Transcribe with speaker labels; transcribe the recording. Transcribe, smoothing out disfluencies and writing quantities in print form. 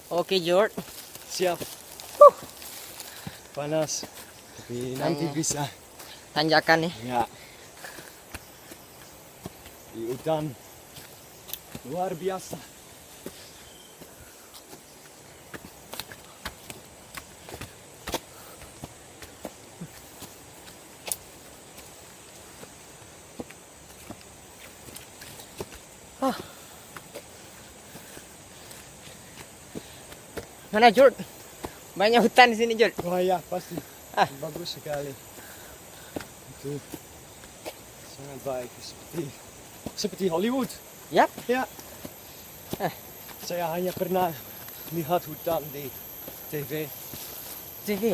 Speaker 1: Oke, Jord.
Speaker 2: Siap. Panas. Tapi nanti bisa.
Speaker 1: Tanjakan nih.
Speaker 2: Ya. Di hutan. Luar biasa.
Speaker 1: Mana, Jord? Banyak hutan di sini, Jord.
Speaker 2: Wah ya, pasti.
Speaker 1: Ah.
Speaker 2: Bagus sekali. Itu sangat baik. Seperti Hollywood.
Speaker 1: Yap.
Speaker 2: Ya. Saya hanya pernah lihat hutan di TV.
Speaker 1: TV.